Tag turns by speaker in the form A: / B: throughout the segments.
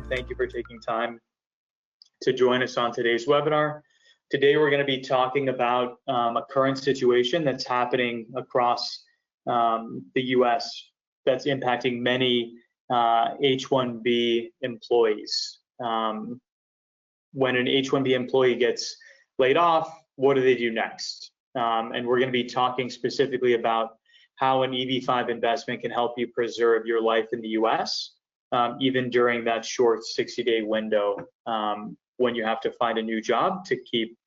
A: Thank you for taking time to join us on today's webinar. Today, we're going to be talking about a current situation that's happening across the US that's impacting many H-1B employees. When an H-1B employee gets laid off, what do they do next? And we're going to be talking specifically about how an EB-5 investment can help you preserve your life in the US, even during that short 60-day window when you have to find a new job to keep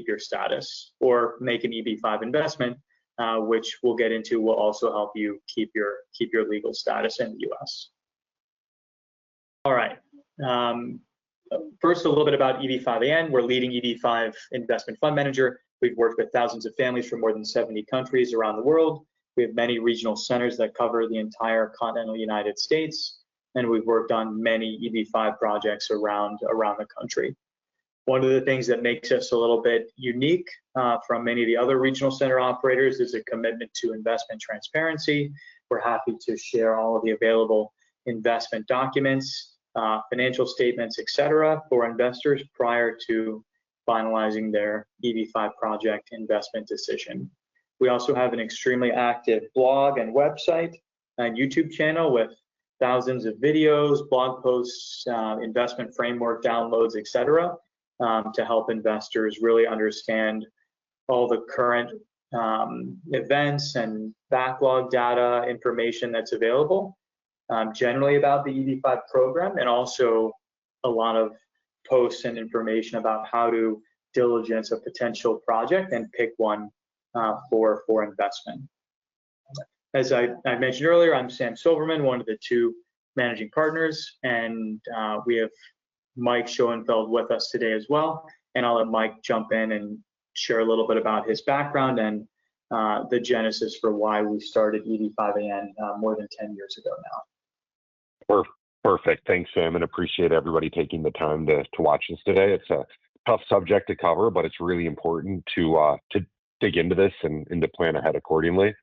A: your status, or make an EB-5 investment, which we'll get into, will also help you keep your legal status in the US. All right. First, a little bit about EB-5AN. We're leading EB-5 investment fund manager. We've worked with thousands of families from more than 70 countries around the world. We have many regional centers that cover the entire continental United States, and we've worked on many EB-5 projects around the country. One of the things that makes us a little bit unique from many of the other regional center operators is a commitment to investment transparency. We're happy to share all of the available investment documents, financial statements, etc., for investors prior to finalizing their EB-5 project investment decision. We also have an extremely active blog and website and YouTube channel with thousands of videos, blog posts, investment framework downloads, etc., to help investors really understand all the current events and backlog data information that's available, generally about the EB-5 program, and also a lot of posts and information about how to diligence a potential project and pick one for investment. As I mentioned earlier, I'm Sam Silverman, one of the two managing partners, and we have Mike Schoenfeld with us today as well. And I'll let Mike jump in and share a little bit about his background and the genesis for why we started EB-5AN more than 10 years ago now.
B: Perfect. Thanks, Sam, and appreciate everybody taking the time to watch this today. It's a tough subject to cover, but it's really important to dig into this and to plan ahead accordingly.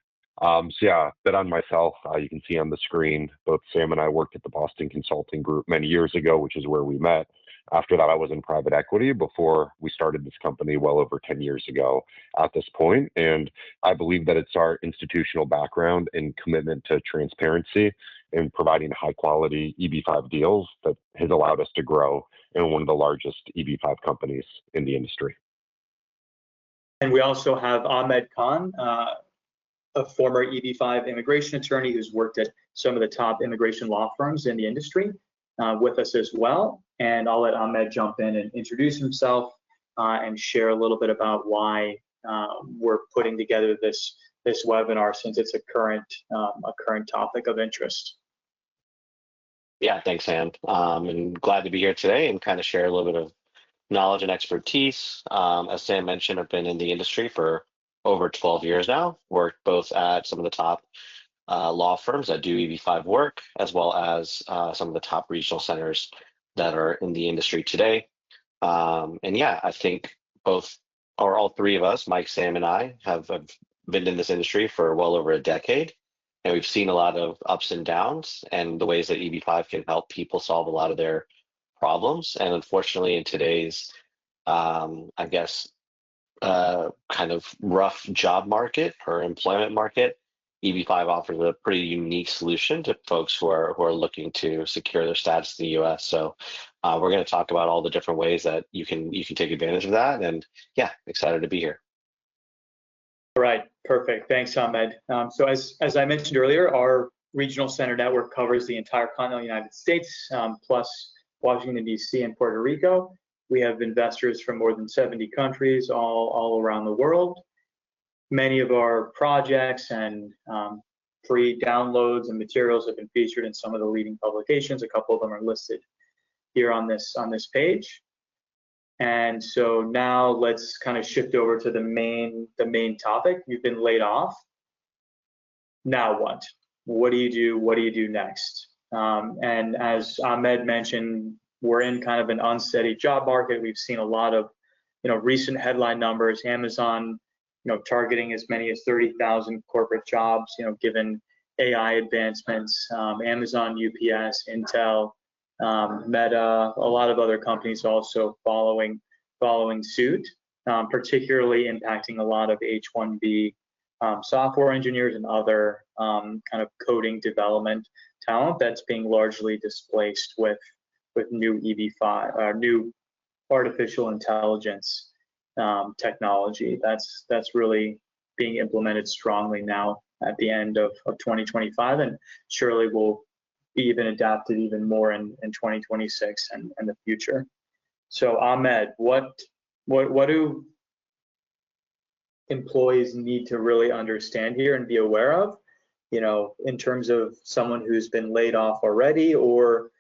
B: So yeah, a bit on myself. You can see on the screen, both Sam and I worked at the Boston Consulting Group many years ago, which is where we met. After that, I was in private equity before we started this company well over 10 years ago at this point. And I believe that it's our institutional background and commitment to transparency and providing high quality EB-5 deals that has allowed us to grow in one of the largest EB-5 companies in the industry.
A: And we also have Ahmed Khan, a former EB-5 immigration attorney who's worked at some of the top immigration law firms in the industry, with us as well. And I'll let Ahmed jump in and introduce himself and share a little bit about why we're putting together this webinar, since it's a current topic of interest.
C: Yeah, thanks, Sam. And glad to be here today and kind of share a little bit of knowledge and expertise. As Sam mentioned, I've been in the industry for over 12 years now, worked both at some of the top law firms that do EB-5 work, as well as some of the top regional centers that are in the industry today. And yeah, I think all three of us, Mike, Sam, and I, have been in this industry for well over a decade. And we've seen a lot of ups and downs and the ways that EB-5 can help people solve a lot of their problems. And unfortunately, in today's, I guess, kind of rough job market or employment market, EB-5 offers a pretty unique solution to folks who are looking to secure their status in the US. So we're going to talk about all the different ways that you can take advantage of that. And yeah, excited to be here.
A: All right, perfect. Thanks, Ahmed. So as I mentioned earlier, our regional center network covers the entire continental United States, plus Washington, D.C. and Puerto Rico. We have investors from more than 70 countries all around the world. Many of our projects and free downloads and materials have been featured in some of the leading publications. A couple of them are listed here on this page. And so now let's kind of shift over to the main topic. You've been laid off. Now what? What do you do? What do you do next? And as Ahmed mentioned, we're in kind of an unsteady job market. We've seen a lot of, recent headline numbers. Amazon, targeting as many as 30,000 corporate jobs, given AI advancements. Amazon, UPS, Intel, Meta, a lot of other companies also following suit, particularly impacting a lot of H-1B software engineers and other kind of coding development talent that's being largely displaced with new EB-5, new artificial intelligence technology. That's really being implemented strongly now at the end of 2025, and surely will be even adapted even more in 2026 and the future. So Ahmed, what do employees need to really understand here and be aware of, in terms of someone who's been laid off already, or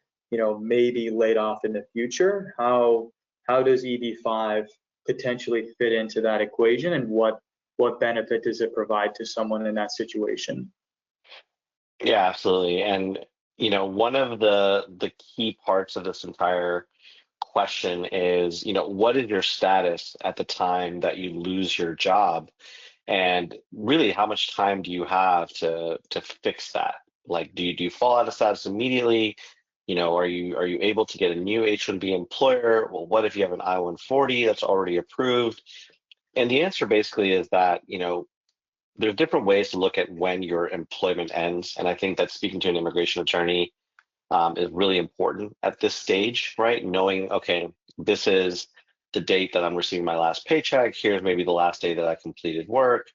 A: maybe laid off in the future? How does EB-5 potentially fit into that equation, and what benefit does it provide to someone in that situation?
C: Yeah, absolutely. And one of the key parts of this entire question is, what is your status at the time that you lose your job? And really, how much time do you have to fix that? Like, do you fall out of status immediately? Are you able to get a new H-1B employer? Well, what if you have an I-140 that's already approved? And the answer basically is that, there's different ways to look at when your employment ends. And I think that speaking to an immigration attorney is really important at this stage, right? Knowing, okay, this is the date that I'm receiving my last paycheck. Here's maybe the last day that I completed work.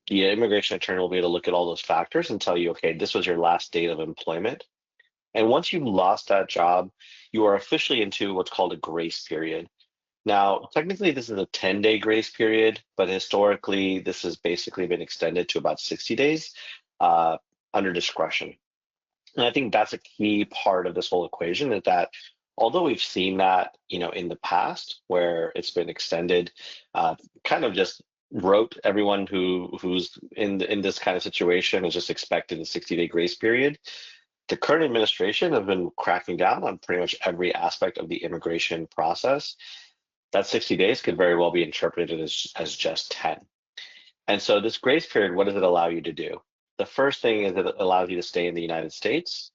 C: The immigration attorney will be able to look at all those factors and tell you, okay, this was your last date of employment. And once you've lost that job, you are officially into what's called a grace period. Now, technically, this is a 10-day grace period, but historically, this has basically been extended to about 60 days under discretion. And I think that's a key part of this whole equation, is that although we've seen that, in the past where it's been extended, kind of just wrote everyone who's in this kind of situation is just expected a 60-day grace period. The current administration have been cracking down on pretty much every aspect of the immigration process. That 60 days could very well be interpreted as just 10. And so this grace period, what does it allow you to do? The first thing is that it allows you to stay in the United States.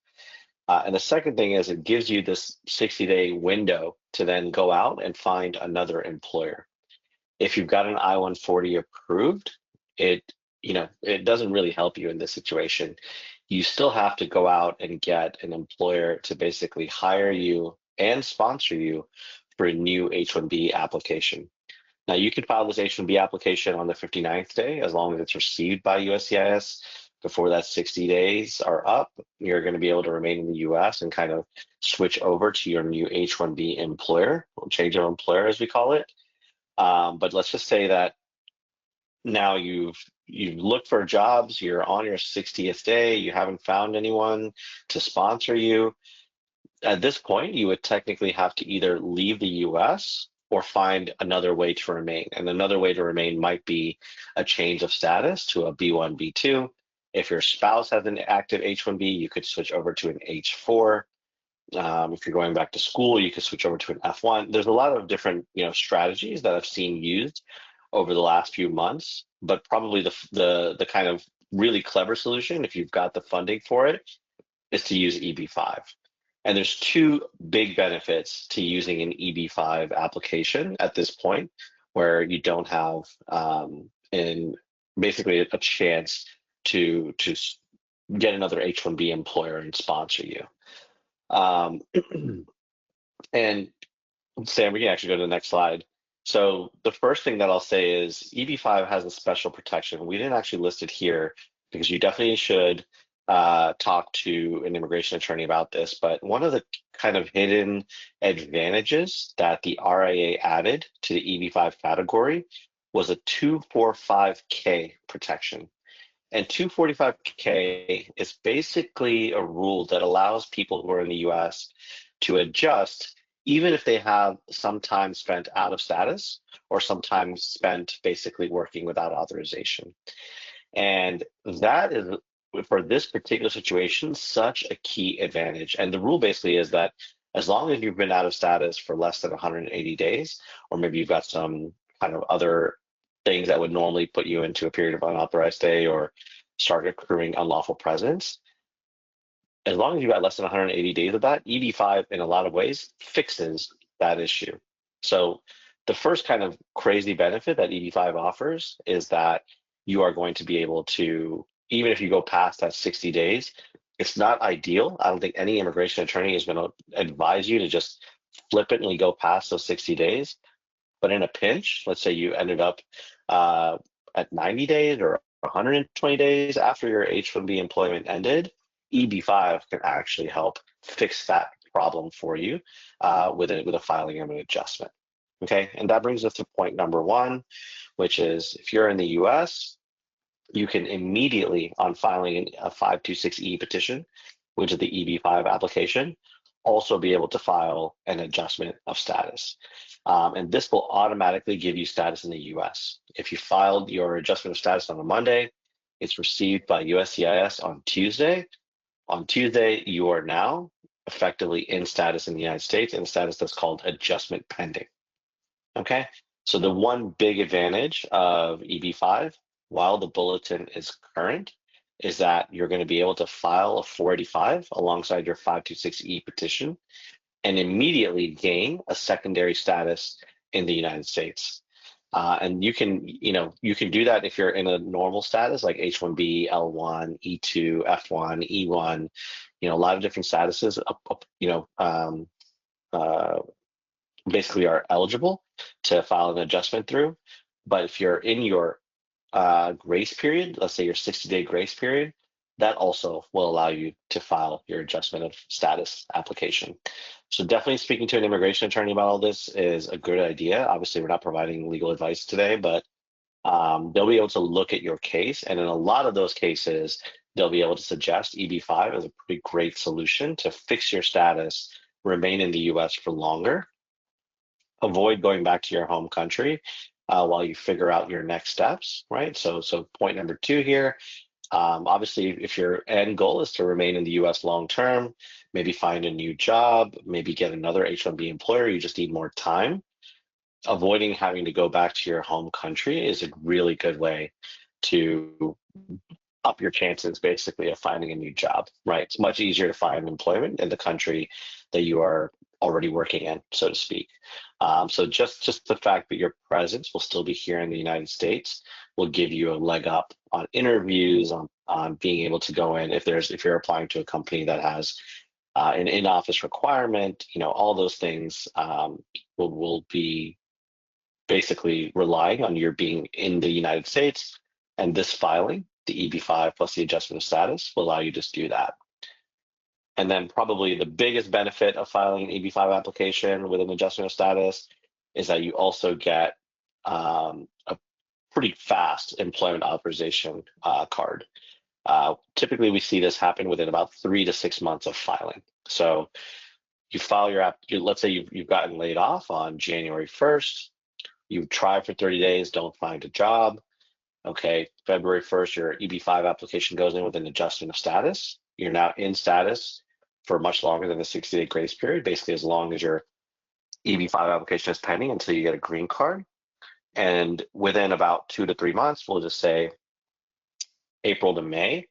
C: And the second thing is it gives you this 60-day window to then go out and find another employer. If you've got an I-140 approved, it doesn't really help you in this situation. You still have to go out and get an employer to basically hire you and sponsor you for a new H-1B application. Now, you can file this H-1B application on the 59th day as long as it's received by USCIS before that 60 days are up. You're going to be able to remain in the US and kind of switch over to your new H-1B employer, or change of employer as we call it. But let's just say that now you've looked for jobs, you're on your 60th day, you haven't found anyone to sponsor you. At this point, you would technically have to either leave the US or find another way to remain. And another way to remain might be a change of status to a B1, B2. If your spouse has an active H-1B, you could switch over to an H-4. If you're going back to school, you could switch over to an F1. There's a lot of different strategies that I've seen used over the last few months, but probably the kind of really clever solution, if you've got the funding for it, is to use EB-5. And there's two big benefits to using an EB-5 application at this point, where you don't have basically a chance to get another H-1B employer and sponsor you. And Sam, we can actually go to the next slide. So the first thing that I'll say is EB-5 has a special protection. We didn't actually list it here because you definitely should talk to an immigration attorney about this, but one of the kind of hidden advantages that the RIA added to the EB-5 category was a 245K protection. And 245K is basically a rule that allows people who are in the US to adjust even if they have some time spent out of status or some time spent basically working without authorization. And that is, for this particular situation, such a key advantage. And the rule basically is that as long as you've been out of status for less than 180 days, or maybe you've got some kind of other things that would normally put you into a period of unauthorized stay or start accruing unlawful presence, as long as you got less than 180 days of that, EB-5 in a lot of ways fixes that issue. So the first kind of crazy benefit that EB-5 offers is that you are going to be able to, even if you go past that 60 days, it's not ideal. I don't think any immigration attorney is going to advise you to just flippantly go past those 60 days. But in a pinch, let's say you ended up at 90 days or 120 days after your H-1B employment ended, EB-5 can actually help fix that problem for you with a filing of an adjustment. Okay, and that brings us to point number one, which is if you're in the US, you can immediately, on filing a 526E petition, which is the EB-5 application, also be able to file an adjustment of status. And this will automatically give you status in the US. If you filed your adjustment of status on a Monday, it's received by USCIS on Tuesday. On Tuesday, you are now effectively in status in the United States, in a status that's called adjustment pending. Okay, so the one big advantage of EB-5, while the bulletin is current, is that you're going to be able to file a 485 alongside your 526E petition and immediately gain a secondary status in the United States. And you can do that if you're in a normal status like H-1B, L-1, E-2, F-1, E-1, a lot of different statuses, basically are eligible to file an adjustment through. But if you're in your grace period, let's say your 60-day grace period, that also will allow you to file your adjustment of status application. So definitely speaking to an immigration attorney about all this is a good idea. Obviously, we're not providing legal advice today, but they'll be able to look at your case. And in a lot of those cases, they'll be able to suggest EB-5 as a pretty great solution to fix your status, remain in the US for longer, avoid going back to your home country while you figure out your next steps, right? So point number two here, obviously, if your end goal is to remain in the US long term, maybe find a new job, maybe get another H-1B employer, you just need more time, avoiding having to go back to your home country is a really good way to up your chances basically of finding a new job, right? It's much easier to find employment in the country that you are already working in, so to speak. So just the fact that your presence will still be here in the United States will give you a leg up on interviews, on being able to go in if you're applying to a company that has an in-office requirement, all those things will be basically relying on your being in the United States, and this filing, the EB-5 plus the adjustment of status, will allow you to do that. And then probably the biggest benefit of filing an EB-5 application with an adjustment of status is that you also get a pretty fast employment authorization card. Typically, we see this happen within about 3 to 6 months of filing. So you file your app, let's say you've gotten laid off on January 1st, you try for 30 days, don't find a job. Okay, February 1st, your EB-5 application goes in with an adjustment of status. You're now in status for much longer than the 60-day grace period, basically as long as your EB-5 application is pending until you get a green card. And within about 2 to 3 months, we'll just say April to May,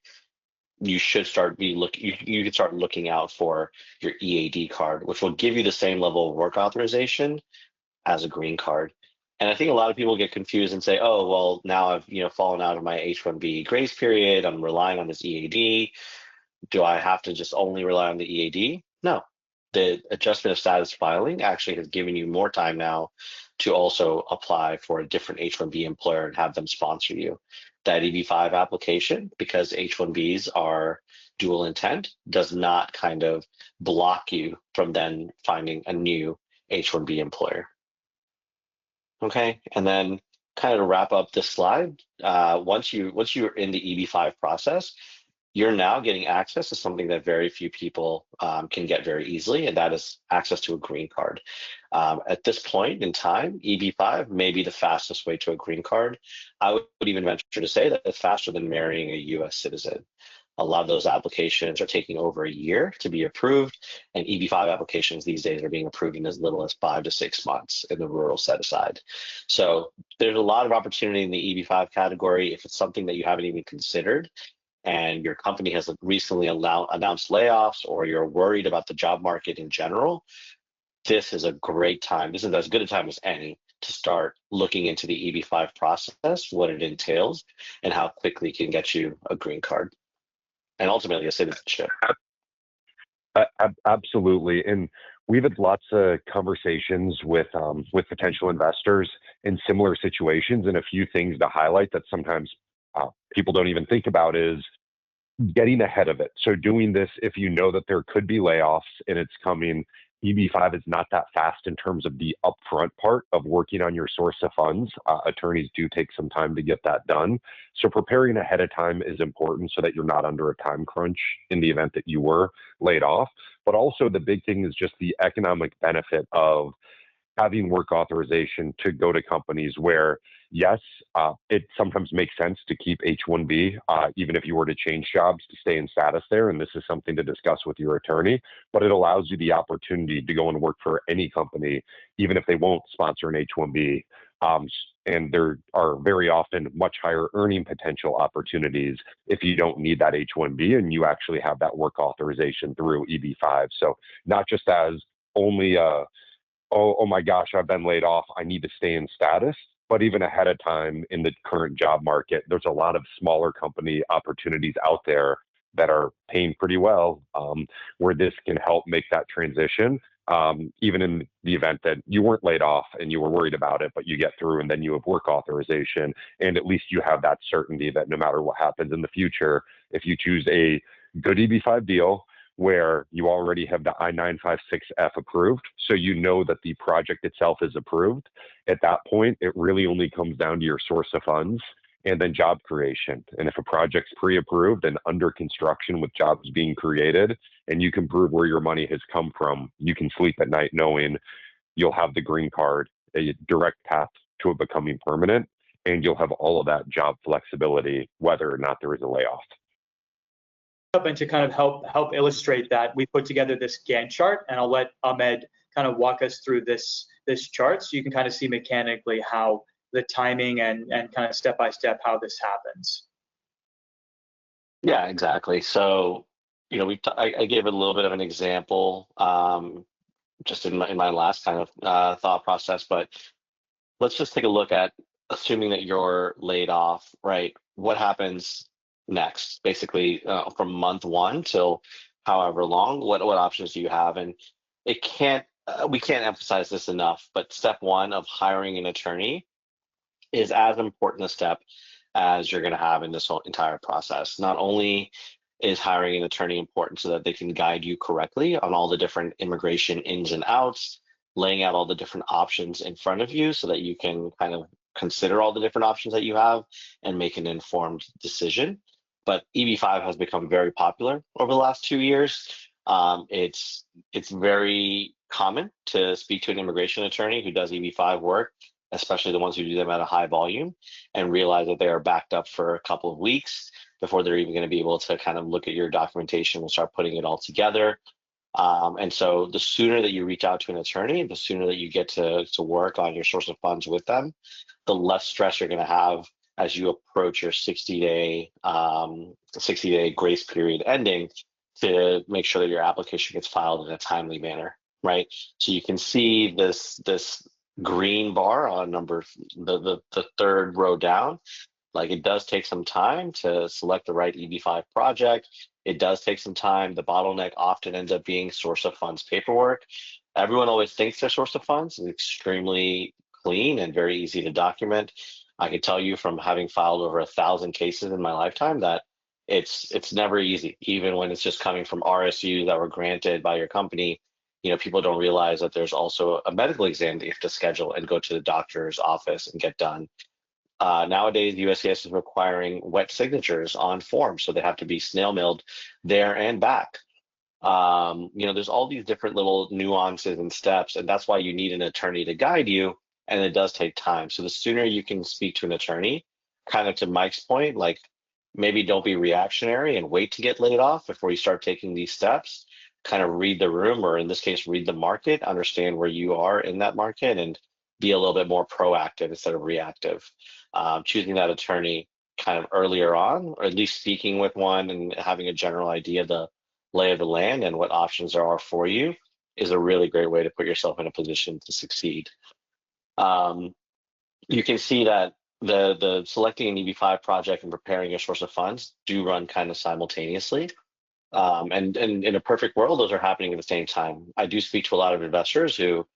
C: you should start you can start looking out for your EAD card, which will give you the same level of work authorization as a green card. And I think a lot of people get confused and say, oh, well, now I've fallen out of my H-1B grace period, I'm relying on this EAD. Do I have to just only rely on the EAD? No, the adjustment of status filing actually has given you more time now to also apply for a different H-1B employer and have them sponsor you. That EB-5 application, because H-1Bs are dual intent, does not kind of block you from then finding a new H-1B employer. Okay, and then kind of to wrap up this slide, once you're in the EB-5 process, you're now getting access to something that very few people can get very easily, and that is access to a green card. At this point in time, EB-5 may be the fastest way to a green card. I would even venture to say that it's faster than marrying a US citizen. A lot of those applications are taking over a year to be approved, and EB-5 applications these days are being approved in as little as 5 to 6 months in the rural set aside. So there's a lot of opportunity in the EB-5 category. If it's something that you haven't even considered, and your company has recently announced layoffs, or you're worried about the job market in general, this is a great time. This is as good a time as any to start looking into the EB-5 process, what it entails, and how quickly it can get you a green card and ultimately a citizenship.
B: Absolutely. And we've had lots of conversations with potential investors in similar situations. And a few things to highlight that sometimes people don't even think about is getting ahead of it. So doing this, if you know that there could be layoffs and it's coming, EB-5 is not that fast in terms of the upfront part of working on your source of funds. Attorneys do take some time to get that done. So preparing ahead of time is important so that you're not under a time crunch in the event that you were laid off. But also the big thing is just the economic benefit of having work authorization to go to companies where, yes, it sometimes makes sense to keep H-1B, even if you were to change jobs to stay in status there. And this is something to discuss with your attorney, but it allows you the opportunity to go and work for any company, even if they won't sponsor an H-1B. And there are very often much higher earning potential opportunities if you don't need that H-1B and you actually have that work authorization through EB-5. So not just as only oh my gosh, I've been laid off, I need to stay in status. But even ahead of time in the current job market, there's a lot of smaller company opportunities out there that are paying pretty well, where this can help make that transition, even in the event that you weren't laid off and you were worried about it, but you get through and then you have work authorization. And at least you have that certainty that no matter what happens in the future, if you choose a good EB-5 deal, where you already have the I-956F approved, so you know that the project itself is approved. At that point, it really only comes down to your source of funds and then job creation. And if a project's pre-approved and under construction with jobs being created, and you can prove where your money has come from, you can sleep at night knowing you'll have the green card, a direct path to it becoming permanent, and you'll have all of that job flexibility, whether or not there is a layoff.
A: And to kind of help illustrate that, we put together this Gantt chart, and I'll let Ahmed kind of walk us through this chart so you can kind of see mechanically how the timing and kind of step by step how this happens.
C: Yeah, exactly. So, you know, I gave it a little bit of an example just in my last kind of thought process, but let's just take a look at assuming that you're laid off, right? What happens next? Basically, from month one till however long, what options do you have? And we can't emphasize this enough, but step one of hiring an attorney is as important a step as you're going to have in this whole entire process. Not only is hiring an attorney important so that they can guide you correctly on all the different immigration ins and outs, laying out all the different options in front of you so that you can kind of consider all the different options that you have and make an informed decision. But EB-5 has become very popular over the last 2 years. It's very common to speak to an immigration attorney who does EB-5 work, especially the ones who do them at a high volume, and realize that they are backed up for a couple of weeks before they're even going to be able to kind of look at your documentation and start putting it all together. And so the sooner that you reach out to an attorney, the sooner that you get to work on your source of funds with them, the less stress you're going to have as you approach your 60-day grace period ending to make sure that your application gets filed in a timely manner, right? So you can see this green bar on the third row down. Like, it does take some time to select the right EB-5 project. It does take some time. The bottleneck often ends up being source of funds paperwork. Everyone always thinks their source of funds is extremely clean and very easy to document. I can tell you from having filed over 1,000 cases in my lifetime that it's never easy, even when it's just coming from RSUs that were granted by your company. You know, people don't realize that there's also a medical exam that you have to schedule and go to the doctor's office and get done. Nowadays, USCIS is requiring wet signatures on forms, so they have to be snail mailed there and back. You know, there's all these different little nuances and steps, and that's why you need an attorney to guide you, and it does take time. So the sooner you can speak to an attorney, kind of to Mike's point, like, maybe don't be reactionary and wait to get laid off before you start taking these steps. Kind of read the room, or in this case, read the market, understand where you are in that market, and be a little bit more proactive instead of reactive. Choosing that attorney kind of earlier on, or at least speaking with one and having a general idea of the lay of the land and what options there are for you is a really great way to put yourself in a position to succeed. You can see that the selecting an EB-5 project and preparing your source of funds do run kind of simultaneously. And in a perfect world, those are happening at the same time. I do speak to a lot of investors who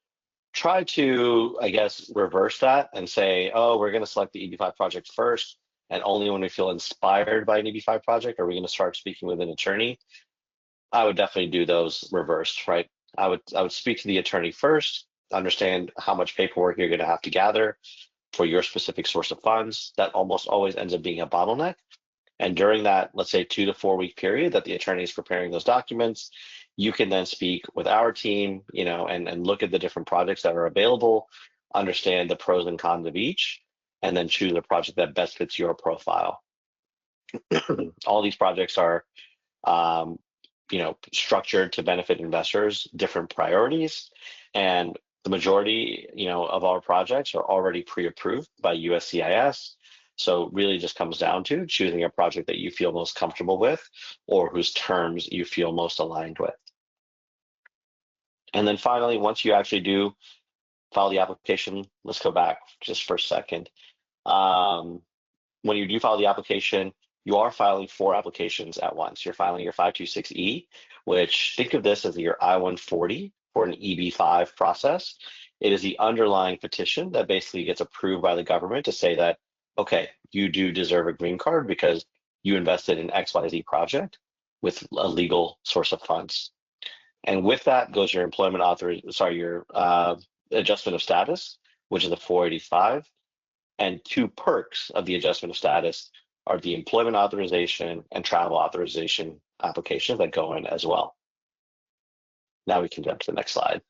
C: try to, I guess, reverse that and say, oh, we're going to select the EB-5 project first, and only when we feel inspired by an EB-5 project are we going to start speaking with an attorney. I would definitely do those reversed, right? I would speak to the attorney first, understand how much paperwork you're going to have to gather for your specific source of funds. That almost always ends up being a bottleneck. And during that, let's say 2 to 4 week period that the attorney is preparing those documents, you can then speak with our team, and look at the different projects that are available, understand the pros and cons of each, and then choose a project that best fits your profile. All these projects are, structured to benefit investors, different priorities, and the majority, of our projects are already pre-approved by USCIS. So it really just comes down to choosing a project that you feel most comfortable with or whose terms you feel most aligned with. And then finally, once you actually do file the application, let's go back just for a second. When you do file the application, you are filing 4 applications at once. You're filing your 526E, which think of this as your I-140 for an EB-5 process. It is the underlying petition that basically gets approved by the government to say that, okay, you do deserve a green card because you invested in XYZ project with a legal source of funds. And with that goes your your adjustment of status, which is a 485. And 2 perks of the adjustment of status are the employment authorization and travel authorization applications that go in as well. Now we can jump to the next slide.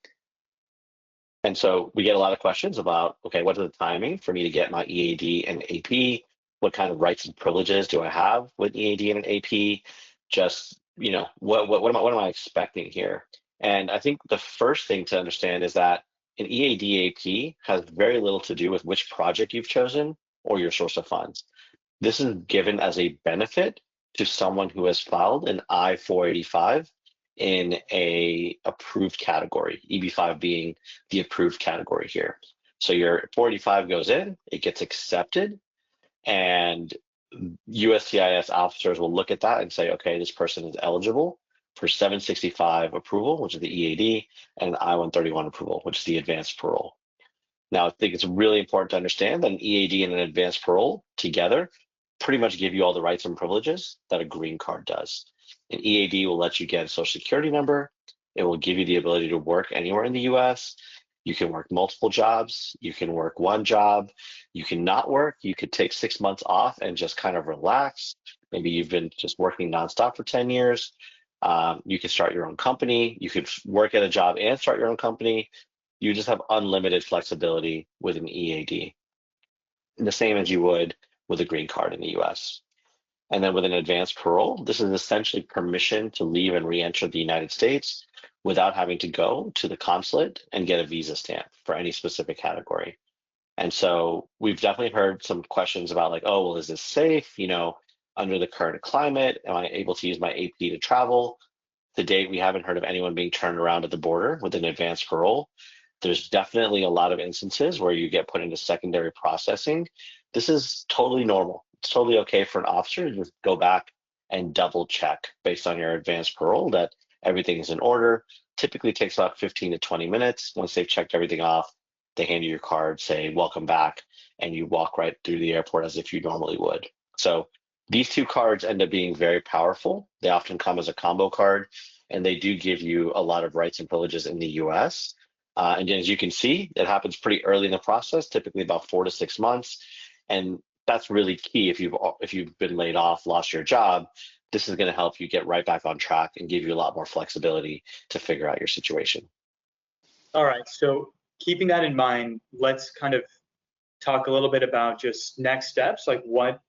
C: And so we get a lot of questions about, okay, what is the timing for me to get my EAD and AP? What kind of rights and privileges do I have with EAD and an AP? Just, what am I expecting here? And I think the first thing to understand is that an EAD AP has very little to do with which project you've chosen or your source of funds. This is given as a benefit to someone who has filed an I-485 in a approved category, EB-5 being the approved category here. So your 485 goes in, it gets accepted, and USCIS officers will look at that and say, okay, this person is eligible for 765 approval, which is the EAD, and I-131 approval, which is the advanced parole. Now, I think it's really important to understand that an EAD and an advanced parole together pretty much give you all the rights and privileges that a green card does. An EAD will let you get a social security number. It will give you the ability to work anywhere in the US. You can work multiple jobs. You can work one job. You can not work. You could take 6 months off and just kind of relax. Maybe you've been just working nonstop for 10 years. You can start your own company. You could work at a job and start your own company. You just have unlimited flexibility with an EAD, the same as you would with a green card in the US. And then with an advanced parole, this is essentially permission to leave and re-enter the United States without having to go to the consulate and get a visa stamp for any specific category. And so we've definitely heard some questions about like, oh, well, is this safe? Under the current climate, am I able to use my AP to travel? To date, we haven't heard of anyone being turned around at the border with an advanced parole. There's definitely a lot of instances where you get put into secondary processing. This is totally normal. It's totally okay for an officer to just go back and double check based on your advanced parole that everything is in order. Typically takes about 15 to 20 minutes. Once they've checked everything off, they hand you your card, say, welcome back, and you walk right through the airport as if you normally would. So these 2 cards end up being very powerful. They often come as a combo card, and they do give you a lot of rights and privileges in the US. And as you can see, it happens pretty early in the process, typically about 4 to 6 months. And that's really key. If you've been laid off, lost your job, this is going to help you get right back on track and give you a lot more flexibility to figure out your situation.
A: All right, so keeping that in mind, let's kind of talk a little bit about just next steps, like what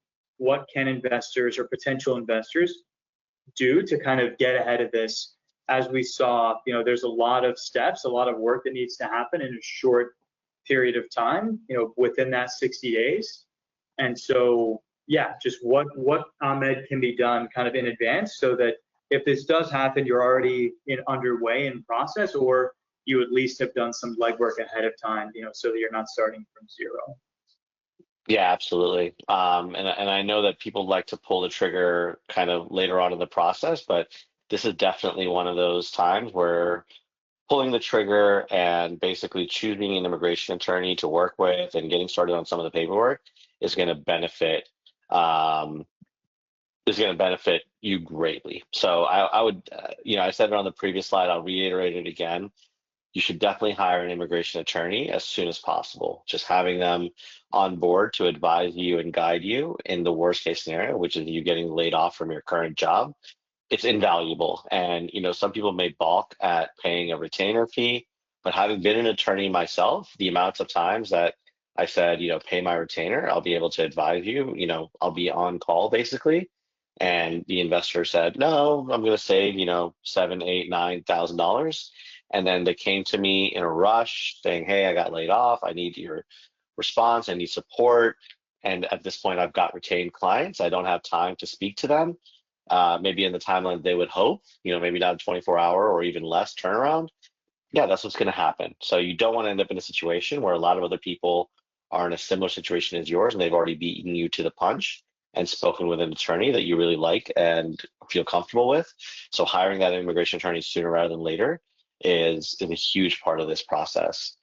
A: can investors or potential investors do to kind of get ahead of this. As we saw, there's a lot of steps, a lot of work that needs to happen in a short period of time, within that 60 days. And so, yeah, just what Ahmed can be done kind of in advance, so that if this does happen, you're already underway in process, or you at least have done some legwork ahead of time, so that you're not starting from zero.
C: Yeah, absolutely. And I know that people like to pull the trigger kind of later on in the process, but this is definitely one of those times where pulling the trigger and basically choosing an immigration attorney to work with and getting started on some of the paperwork is going to benefit um, you greatly. So I would, I said it on the previous slide. I'll reiterate it again. You should definitely hire an immigration attorney as soon as possible. Just having them on board to advise you and guide you in the worst case scenario, which is you getting laid off from your current job, it's invaluable. And some people may balk at paying a retainer fee, but having been an attorney myself, the amounts of times that I said, pay my retainer, I'll be able to advise you, I'll be on call basically. And the investor said, no, I'm going to save, $7, $8, $9,000. And then they came to me in a rush saying, hey, I got laid off. I need your response. I need support. And at this point, I've got retained clients. I don't have time to speak to them. Maybe in the timeline they would hope, maybe not a 24-hour or even less turnaround. Yeah, that's what's going to happen. So you don't want to end up in a situation where a lot of other people are in a similar situation as yours and they've already beaten you to the punch and spoken with an attorney that you really like and feel comfortable with. So hiring that immigration attorney sooner rather than later is a huge part of this process.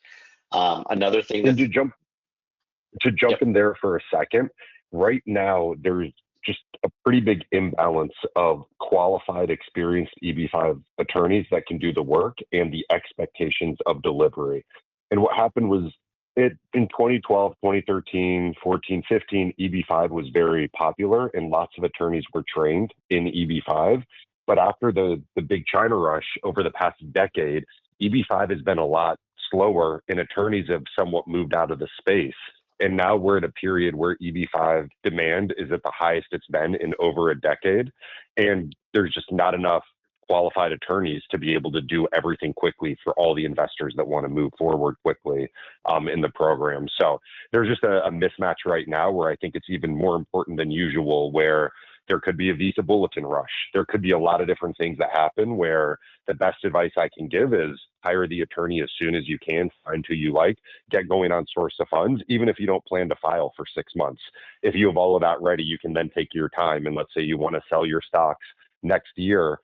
C: Another thing that
B: to jump in there for a second, right now there's just a pretty big imbalance of qualified, experienced EB-5 attorneys that can do the work and the expectations of delivery. And what happened was in 2012, 2013, 14, 15, EB-5 was very popular and lots of attorneys were trained in EB-5. But after the big China rush over the past decade, EB-5 has been a lot slower and attorneys have somewhat moved out of the space. And now we're at a period where EB-5 demand is at the highest it's been in over a decade. And there's just not enough qualified attorneys to be able to do everything quickly for all the investors that want to move forward quickly in the program. So there's just a mismatch right now where I think it's even more important than usual, where there could be a visa bulletin rush. There could be a lot of different things that happen where the best advice I can give is hire the attorney as soon as you can, find who you like, get going on source of funds, even if you don't plan to file for 6 months. If you have all of that ready, you can then take your time. And let's say you want to sell your stocks next year,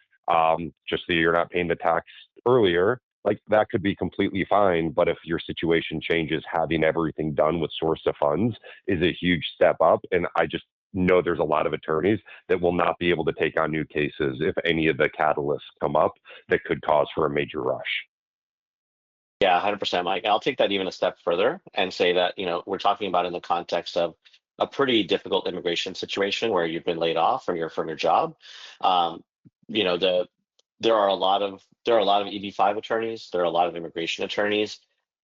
B: just so you're not paying the tax earlier, like that could be completely fine. But if your situation changes, having everything done with source of funds is a huge step up. And I just know there's a lot of attorneys that will not be able to take on new cases if any of the catalysts come up that could cause for a major rush.
C: Yeah, 100%, Mike. I'll take that even a step further and say that, we're talking about in the context of a pretty difficult immigration situation where you've been laid off from your job. You know, there are a lot of EB-5 attorneys, there are a lot of immigration attorneys.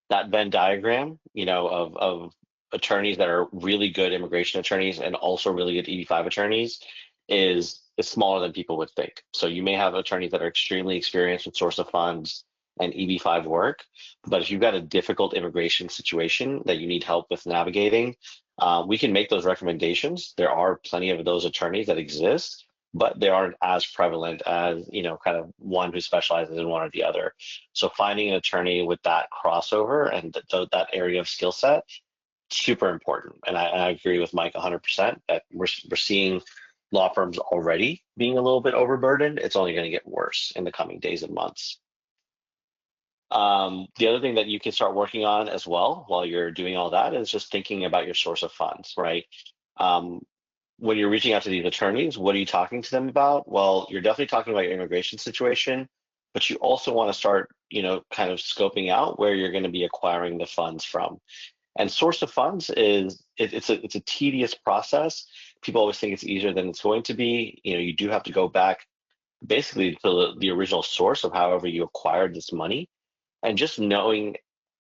C: That Venn diagram, of attorneys that are really good immigration attorneys and also really good EB-5 attorneys is smaller than people would think. So you may have attorneys that are extremely experienced with source of funds and EB-5 work, but if you've got a difficult immigration situation that you need help with navigating, we can make those recommendations. There are plenty of those attorneys that exist, but they aren't as prevalent as, kind of one who specializes in one or the other. So finding an attorney with that crossover and that area of skill set, super important. And I agree with Mike 100% that we're seeing law firms already being a little bit overburdened. It's only going to get worse in the coming days and months. The other thing that you can start working on as well while you're doing all that is just thinking about your source of funds, right? When you're reaching out to these attorneys, what are you talking to them about? Well, you're definitely talking about your immigration situation, but you also want to start, kind of scoping out where you're going to be acquiring the funds from. And source of funds it's a tedious process. People always think it's easier than it's going to be. You do have to go back basically to the original source of however you acquired this money, and just knowing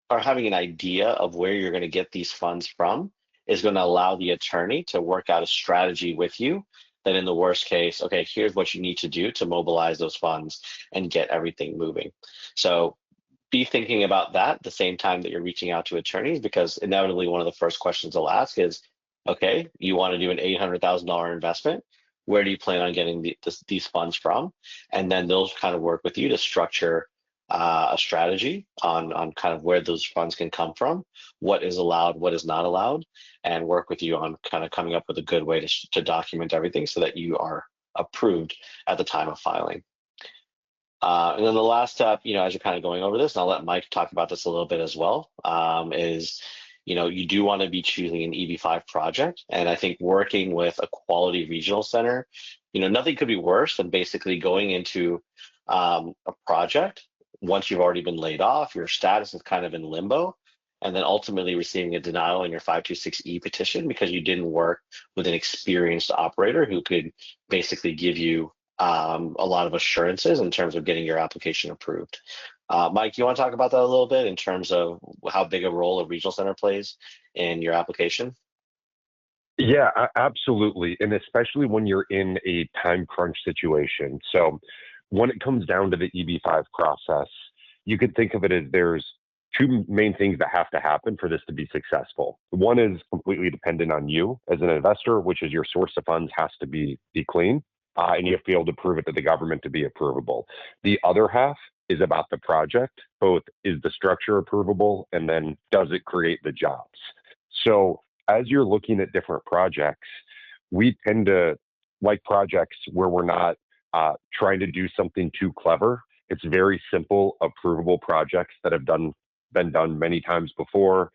C: or having an idea of where you're going to get these funds from is going to allow the attorney to work out a strategy with you that in the worst case, okay, here's what you need to do to mobilize those funds and get everything moving. So be thinking about that at the same time that you're reaching out to attorneys, because inevitably one of the first questions they'll ask is, okay, you want to do an $800,000 investment. Where do you plan on getting these funds from? And then they'll kind of work with you to structure a strategy on kind of where those funds can come from, what is allowed, what is not allowed, and work with you on kind of coming up with a good way to document everything so that you are approved at the time of filing. And then the last step, as you're kind of going over this, and I'll let Mike talk about this a little bit as well, is, you do want to be choosing an EB-5 project. And I think working with a quality regional center, nothing could be worse than basically going into a project once you've already been laid off, your status is kind of in limbo, and then ultimately receiving a denial in your 526E petition because you didn't work with an experienced operator who could basically give you a lot of assurances in terms of getting your application approved. Mike, you want to talk about that a little bit in terms of how big a role a regional center plays in your application?
B: Yeah, absolutely. And especially when you're in a time crunch situation. So when it comes down to the EB-5 process, you could think of it as there's two main things that have to happen for this to be successful. One is completely dependent on you as an investor, which is your source of funds has to be clean. And you have to be able to prove it to the government to be approvable. The other half is about the project. Both is the structure approvable, and then does it create the jobs? So as you're looking at different projects, we tend to like projects where we're not trying to do something too clever. It's very simple, approvable projects that have been done many times before,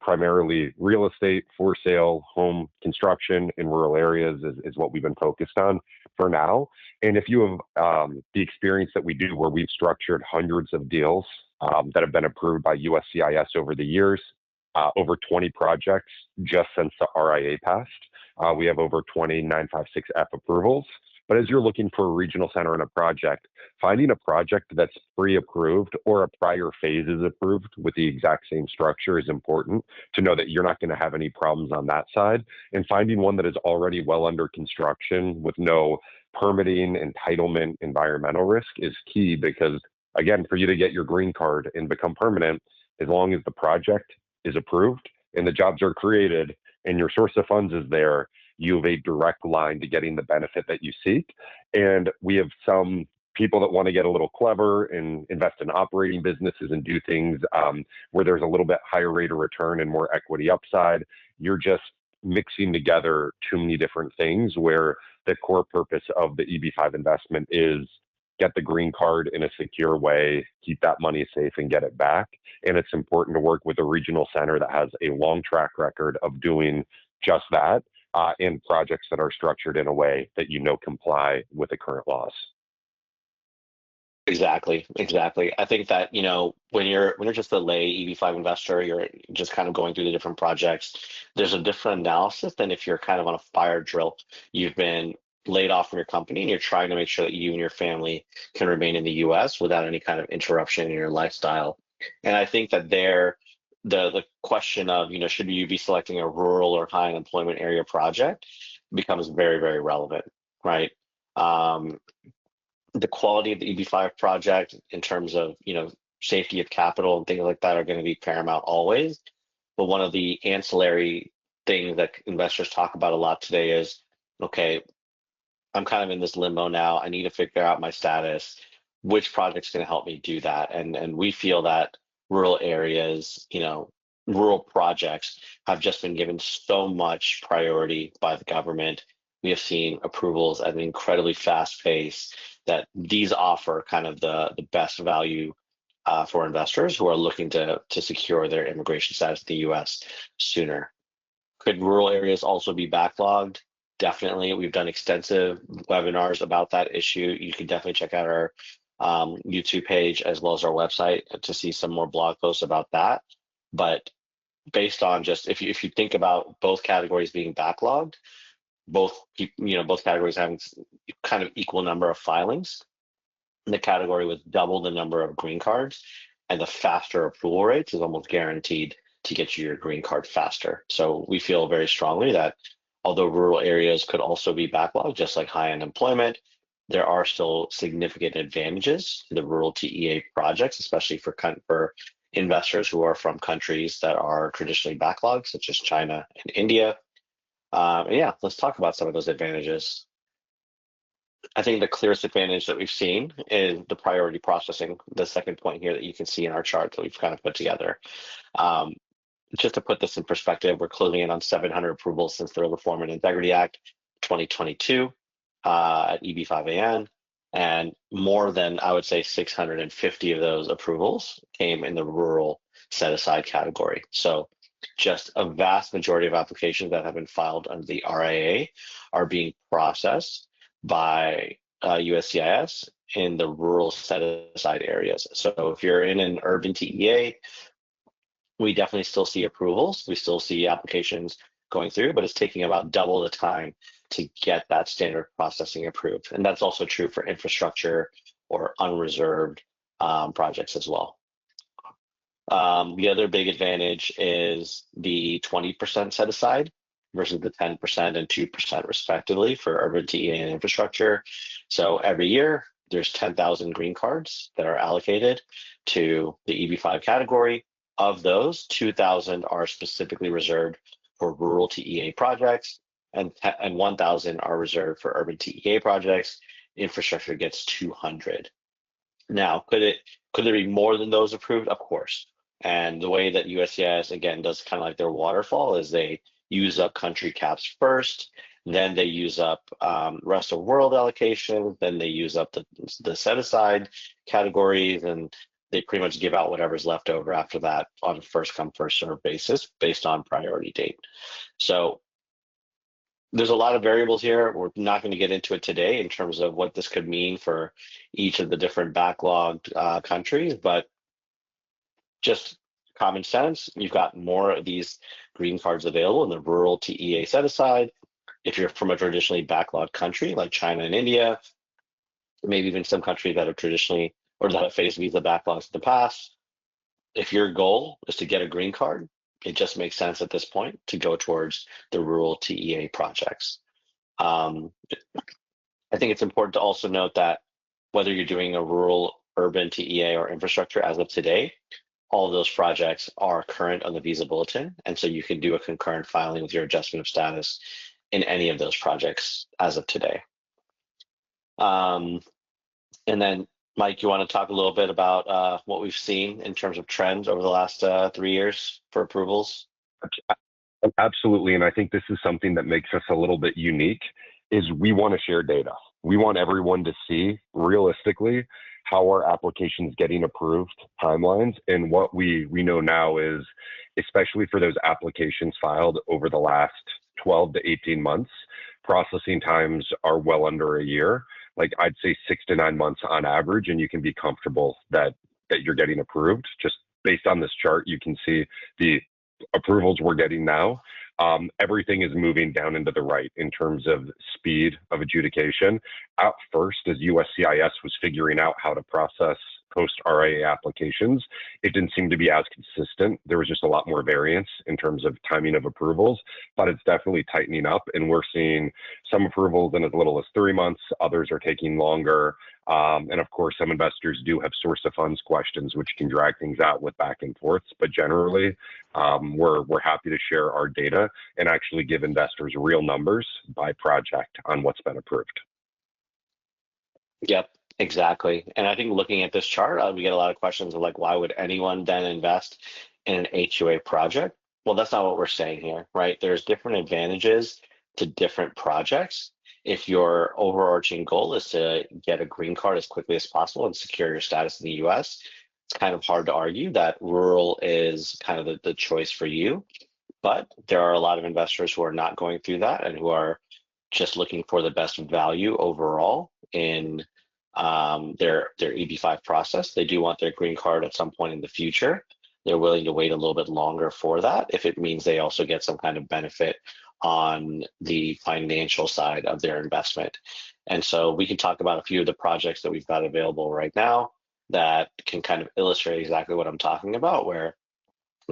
B: primarily real estate, for sale, home construction in rural areas is what we've been focused on for now. And if you have the experience that we do where we've structured hundreds of deals that have been approved by USCIS over the years, over 20 projects just since the RIA passed. We have over 20 956F approvals. But as you're looking for a regional center in a project, finding a project that's pre-approved or a prior phase is approved with the exact same structure is important to know that you're not going to have any problems on that side. And finding one that is already well under construction with no permitting, entitlement, environmental risk is key because, again, for you to get your green card and become permanent, as long as the project is approved and the jobs are created and your source of funds is there, you have a direct line to getting the benefit that you seek. And we have some people that want to get a little clever and invest in operating businesses and do things where there's a little bit higher rate of return and more equity upside. You're just mixing together too many different things where the core purpose of the EB-5 investment is get the green card in a secure way, keep that money safe and get it back. And it's important to work with a regional center that has a long track record of doing just that. In projects that are structured in a way that comply with the current laws.
C: Exactly. I think that when you're just a lay EB-5 investor, you're just kind of going through the different projects. There's a different analysis than if you're kind of on a fire drill. You've been laid off from your company and you're trying to make sure that you and your family can remain in the U.S. without any kind of interruption in your lifestyle. And I think that the question of should you be selecting a rural or high unemployment area project becomes very, very relevant, right? The quality of the EB-5 project in terms of safety of capital and things like that are going to be paramount always. But one of the ancillary things that investors talk about a lot today is, okay, I'm kind of in this limbo now. I need to figure out my status. Which project's going to help me do that? And we feel that rural areas, rural projects have just been given so much priority by the government. We have seen approvals at an incredibly fast pace that these offer kind of the best value for investors who are looking to secure their immigration status in the US sooner. Could rural areas also be backlogged? Definitely. We've done extensive webinars about that issue. You can definitely check out our YouTube page as well as our website to see some more blog posts about that. But based on just if you think about both categories being backlogged, both categories having kind of equal number of filings, the category with double the number of green cards and the faster approval rates is almost guaranteed to get you your green card faster. So we feel very strongly that although rural areas could also be backlogged, just like high unemployment, there are still significant advantages to the rural TEA projects, especially for investors who are from countries that are traditionally backlogged, such as China and India. And yeah, let's talk about some of those advantages. I think the clearest advantage that we've seen is the priority processing, the second point here that you can see in our chart that we've kind of put together. Um, just to put this in perspective, we're closing in on 700 approvals since the Reform and Integrity Act 2022 at EB-5 and more than, I would say, 650 of those approvals came in the rural set-aside category. So just a vast majority of applications that have been filed under the RIA are being processed by USCIS in the rural set-aside areas. So if you're in an urban TEA, we definitely still see approvals. We still see applications going through, but it's taking about double the time to get that standard processing approved. And that's also true for infrastructure or unreserved projects as well. The other big advantage is the 20% set aside versus the 10% and 2% respectively for urban TEA and infrastructure. So every year there's 10,000 green cards that are allocated to the EB-5 category. Of those, 2,000 are specifically reserved for rural TEA projects, and 1,000 are reserved for urban TEA projects. Infrastructure gets 200. Now, could there be more than those approved? Of course. And the way that USCIS, again, does kind of like their waterfall is they use up country caps first, then they use up rest of world allocation, then they use up the set-aside categories, and they pretty much give out whatever's left over after that on a first come, first serve basis based on priority date. So there's a lot of variables here. We're not going to get into it today in terms of what this could mean for each of the different backlogged countries, but just common sense, you've got more of these green cards available in the rural TEA set aside. If you're from a traditionally backlogged country like China and India, maybe even some countries that have traditionally or that have faced visa backlogs in the past, if your goal is to get a green card, it just makes sense at this point to go towards the rural TEA projects. I think it's important to also note that whether you're doing a rural, urban TEA or infrastructure as of today, all of those projects are current on the visa bulletin. And so you can do a concurrent filing with your adjustment of status in any of those projects as of today. And then Mike, you want to talk a little bit about what we've seen in terms of trends over the last 3 years for approvals?
B: Absolutely. And I think this is something that makes us a little bit unique is we want to share data. We want everyone to see realistically how our applications getting approved timelines. And what we know now is, especially for those applications filed over the last 12 to 18 months, processing times are well under a year. Like I'd say 6 to 9 months on average, and you can be comfortable that you're getting approved. Just based on this chart, you can see the approvals we're getting now. Everything is moving down into the right in terms of speed of adjudication. At first, as USCIS was figuring out how to process post-RIA applications, it didn't seem to be as consistent. There was just a lot more variance in terms of timing of approvals, but it's definitely tightening up, and we're seeing some approvals in as little as 3 months, others are taking longer. And of course, some investors do have source of funds questions, which can drag things out with back and forths. But generally, we're happy to share our data and actually give investors real numbers by project on what's been approved.
C: Yep, exactly. And I think looking at this chart, we get a lot of questions of like, why would anyone then invest in an HUA project? Well, that's not what we're saying here, right? There's different advantages to different projects. If your overarching goal is to get a green card as quickly as possible and secure your status in the US, it's kind of hard to argue that rural is kind of the choice for you. But there are a lot of investors who are not going through that and who are just looking for the best value overall in their EB-5 process. They do want their green card at some point in the future. They're willing to wait a little bit longer for that if it means they also get some kind of benefit on the financial side of their investment. And so we can talk about a few of the projects that we've got available right now that can kind of illustrate exactly what I'm talking about, where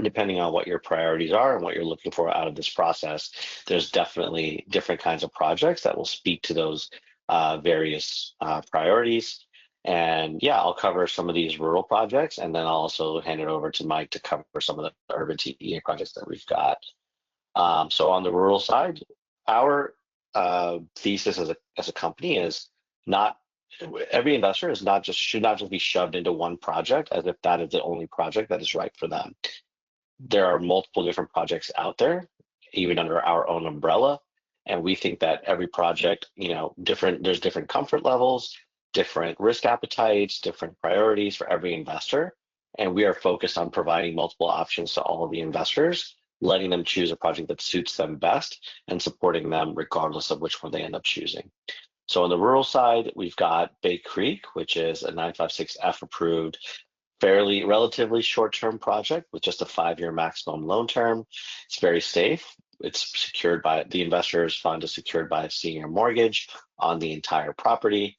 C: depending on what your priorities are and what you're looking for out of this process, there's definitely different kinds of projects that will speak to those various priorities. And yeah, I'll cover some of these rural projects, and then I'll also hand it over to Mike to cover some of the urban TEA projects that we've got. So on the rural side, our thesis as a company is not every investor is not just should not just be shoved into one project as if that is the only project that is right for them. There are multiple different projects out there, even under our own umbrella, and we think that every project, there's different comfort levels, different risk appetites, different priorities for every investor, and we are focused on providing multiple options to all of the investors, letting them choose a project that suits them best and supporting them regardless of which one they end up choosing. So on the rural side, we've got Bay Creek, which is a 956F approved, relatively short-term project with just a 5-year maximum loan term. It's very safe. It's secured by the investor's fund is secured by a senior mortgage on the entire property.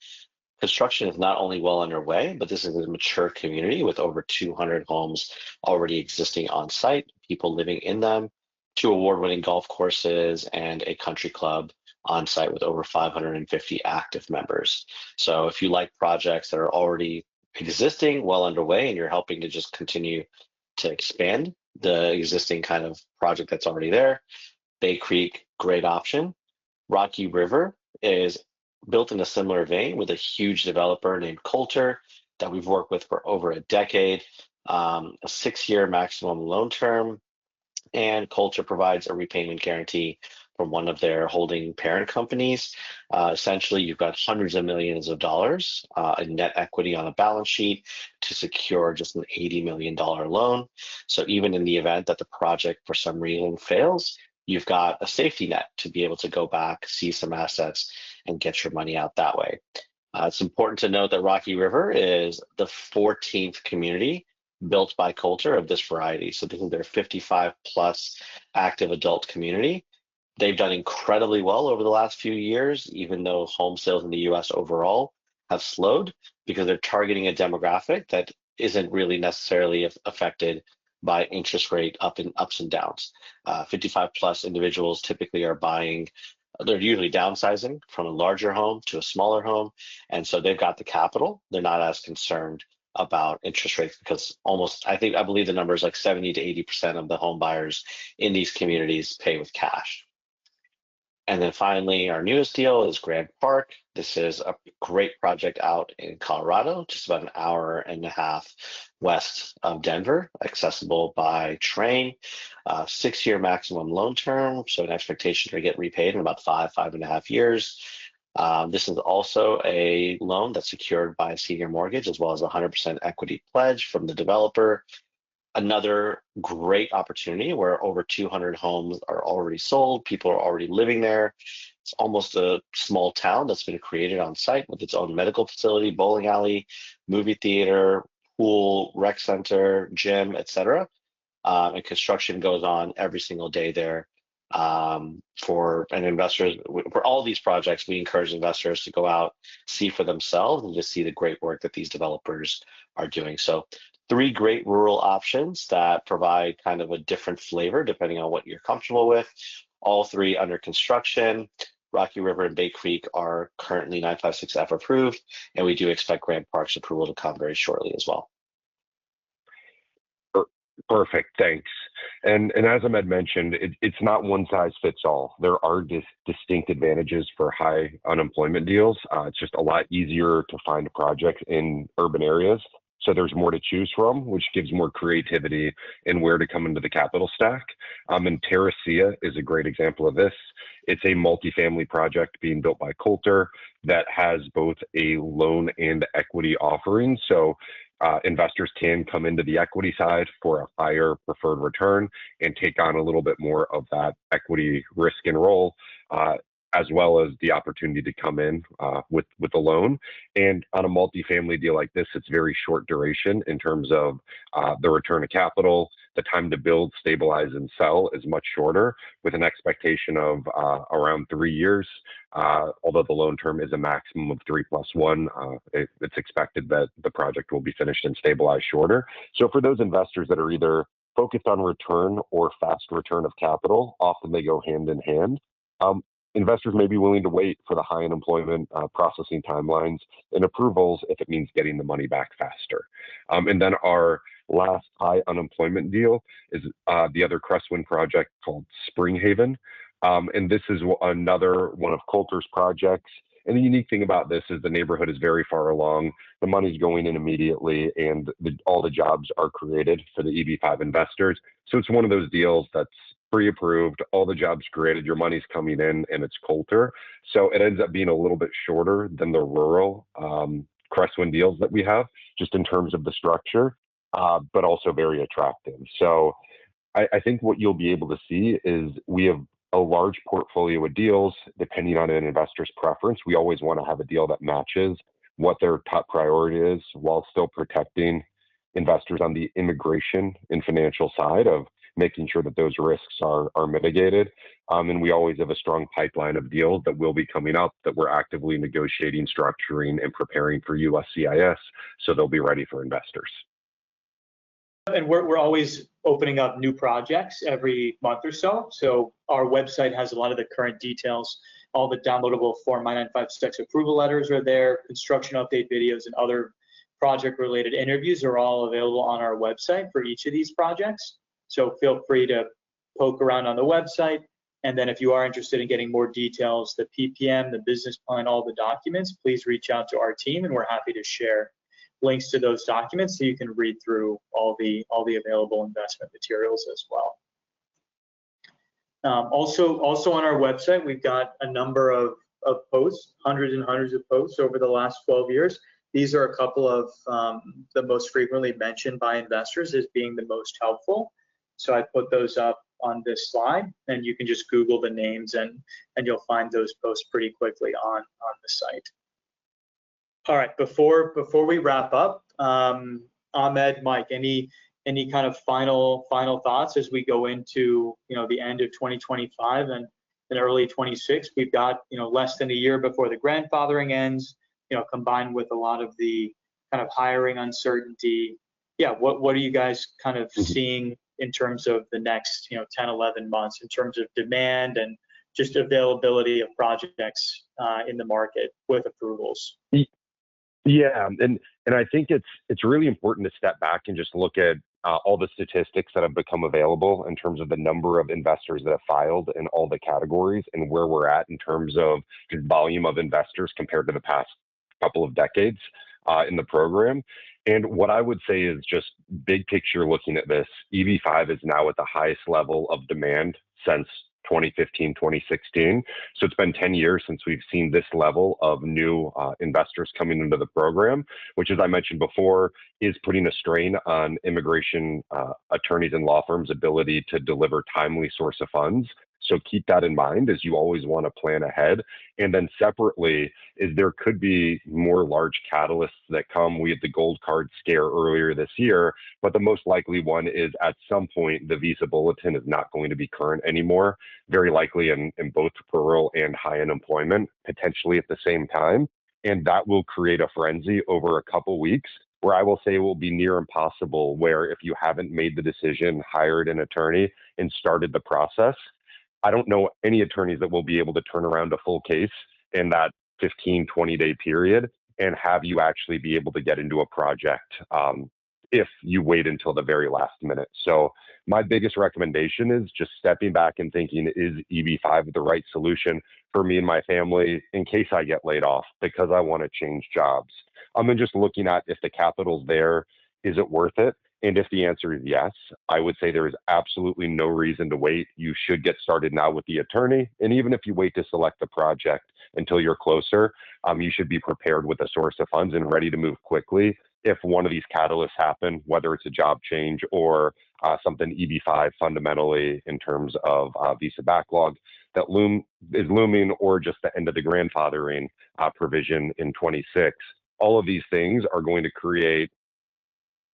C: Construction is not only well underway, but this is a mature community with over 200 homes already existing on site, people living in them, 2 award-winning golf courses, and a country club on site with over 550 active members. So if you like projects that are already existing, well underway, and you're helping to just continue to expand the existing kind of project that's already there, Bay Creek, great option. Rocky River is built in a similar vein with a huge developer named Coulter that we've worked with for over a decade, a 6-year maximum loan term, and Coulter provides a repayment guarantee from one of their holding parent companies. Essentially, you've got hundreds of millions of dollars in net equity on a balance sheet to secure just an $80 million loan. So even in the event that the project for some reason fails, you've got a safety net to be able to go back, see some assets, and get your money out that way. It's important to note that Rocky River is the 14th community built by Coulter of this variety. So this is their 55 plus active adult community. They've done incredibly well over the last few years, even though home sales in the US overall have slowed, because they're targeting a demographic that isn't really necessarily affected by interest rate ups and downs. 55 plus individuals typically are buying, they're usually downsizing from a larger home to a smaller home. And so they've got the capital. They're not as concerned about interest rates because I believe the number is like 70 to 80% of the home buyers in these communities pay with cash. And then finally, our newest deal is Grand Park. This is a great project out in Colorado, just about an hour and a half west of Denver, accessible by train, 6-year maximum loan term. So an expectation to get repaid in about 5.5 years. This is also a loan that's secured by a senior mortgage as well as 100% equity pledge from the developer. Another great opportunity where over 200 homes are already sold. People are already living there. It's almost a small town that's been created on site with its own medical facility, bowling alley, movie theater, pool, rec center, gym, etc. And construction goes on every single day there. For all these projects, we encourage investors to go out, see for themselves, and just see the great work that these developers are doing. So 3 great rural options that provide kind of a different flavor depending on what you're comfortable with. All 3 under construction. Rocky River and Bay Creek are currently 956F approved, and we do expect Grand Park's approval to come very shortly as well.
B: Perfect, thanks. And as Ahmed mentioned, it's not one size fits all. There are distinct advantages for high unemployment deals. It's just a lot easier to find projects in urban areas. So there's more to choose from, which gives more creativity in where to come into the capital stack. And Terracea is a great example of this. It's a multifamily project being built by Coulter that has both a loan and equity offering. So investors can come into the equity side for a higher preferred return and take on a little bit more of that equity risk and roll, as well as the opportunity to come in with a loan. And on a multifamily deal like this, it's very short duration in terms of the return of capital. The time to build, stabilize, and sell is much shorter, with an expectation of around 3 years. Although the loan term is a maximum of 3+1, it's expected that the project will be finished and stabilized shorter. So for those investors that are either focused on return or fast return of capital, often they go hand in hand. Investors may be willing to wait for the high unemployment processing timelines and approvals if it means getting the money back faster. And then our last high unemployment deal is the other Crestwind project called Springhaven. And this is another one of Coulter's projects. And the unique thing about this is the neighborhood is very far along. The money's going in immediately, and all the jobs are created for the EB-5 investors. So it's one of those deals that's pre-approved, all the jobs created, your money's coming in, and it's Coulter. So it ends up being a little bit shorter than the rural Crestwind deals that we have, just in terms of the structure, but also very attractive. So I think what you'll be able to see is we have a large portfolio of deals, depending on an investor's preference. We always want to have a deal that matches what their top priority is while still protecting investors on the immigration and financial side of making sure that those risks are mitigated. And we always have a strong pipeline of deals that will be coming up that we're actively negotiating, structuring, and preparing for USCIS, so they'll be ready for investors.
A: And we're always opening up new projects every month or so. So our website has a lot of the current details. All the downloadable Form I-956 approval letters are there. Construction update videos and other project-related interviews are all available on our website for each of these projects. So feel free to poke around on the website. And then if you are interested in getting more details, the PPM, the business plan, all the documents, please reach out to our team, and we're happy to share links to those documents so you can read through all the available investment materials as well. Also on our website, we've got a number of posts, hundreds and hundreds of posts over the last 12 years. These are a couple of the most frequently mentioned by investors as being the most helpful. So I put those up on this slide, and you can just Google the names and you'll find those posts pretty quickly on the site. All right, before we wrap up, Ahmed, Mike, any kind of final thoughts as we go into the end of 2025 and early 26? We've got less than a year before the grandfathering ends. Combined with a lot of the kind of hiring uncertainty. Yeah, what are you guys kind of seeing in terms of the next 10, 11 months in terms of demand and just availability of projects in the market with approvals?
B: Yeah, and I think it's really important to step back and just look at all the statistics that have become available in terms of the number of investors that have filed in all the categories and where we're at in terms of the volume of investors compared to the past couple of decades in the program. And what I would say is just big picture looking at this, EB-5 is now at the highest level of demand since 2015, 2016. So it's been 10 years since we've seen this level of new investors coming into the program, which, as I mentioned before, is putting a strain on immigration attorneys and law firms' ability to deliver timely source of funds. So keep that in mind as you always want to plan ahead. And then separately is there could be more large catalysts that come. We had the gold card scare earlier this year, but the most likely one is at some point the visa bulletin is not going to be current anymore, very likely in both rural and high unemployment, potentially at the same time. And that will create a frenzy over a couple weeks where I will say it will be near impossible where if you haven't made the decision, hired an attorney, and started the process, I don't know any attorneys that will be able to turn around a full case in that 15, 20-day period and have you actually be able to get into a project if you wait until the very last minute. So my biggest recommendation is just stepping back and thinking, is EB-5 the right solution for me and my family in case I get laid off because I want to change jobs? And just looking at if the capital's there, is it worth it? And if the answer is yes, I would say there is absolutely no reason to wait. You should get started now with the attorney. And even if you wait to select the project until you're closer, you should be prepared with a source of funds and ready to move quickly if one of these catalysts happen, whether it's a job change or something EB-5 fundamentally in terms of visa backlog that is looming, or just the end of the grandfathering provision in 26. All of these things are going to create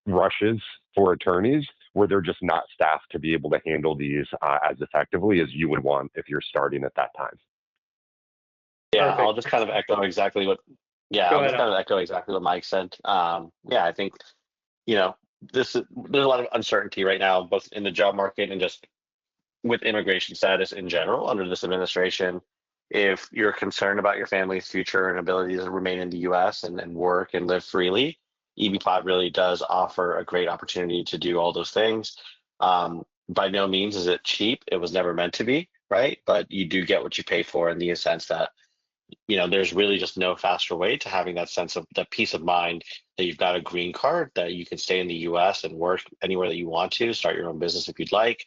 B: rushes for attorneys where they're just not staffed to be able to handle these as effectively as you would want if you're starting at that time.
C: Yeah,
A: Perfect.
C: I'll just kind of echo exactly what Mike said. Yeah, I think there's a lot of uncertainty right now, both in the job market and just with immigration status in general under this administration. If you're concerned about your family's future and ability to remain in the U.S. and work and live freely, EB-5 really does offer a great opportunity to do all those things. By no means is it cheap. It was never meant to be. right? But you do get what you pay for in the sense that, you know, there's really just no faster way to having that sense of that peace of mind that you've got a green card, that you can stay in the US and work anywhere that you want to, start your own business if you'd like.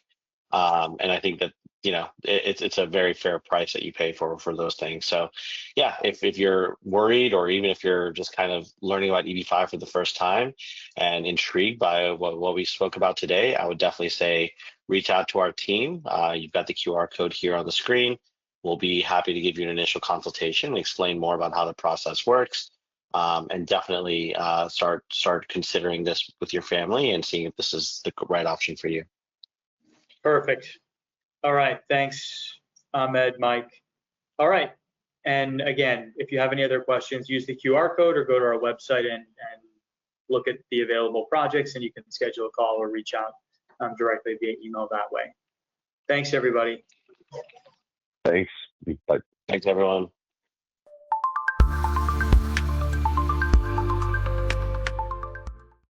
C: And I think that, you know, it's a very fair price that you pay for those things. So yeah, if you're worried, or even if you're just kind of learning about EB-5 for the first time and intrigued by what we spoke about today, I would definitely say reach out to our team. You've got the QR code here on the screen. We'll be happy to give you an initial consultation and explain more about how the process works. And definitely start considering this with your family and seeing if this is the right option for you.
A: Perfect. All right. Thanks, Ahmed, Mike. All right. And again, if you have any other questions, use the QR code or go to our website and look at the available projects, and you can schedule a call or reach out directly via email that way. Thanks, everybody.
B: Thanks. Bye.
C: Thanks, everyone.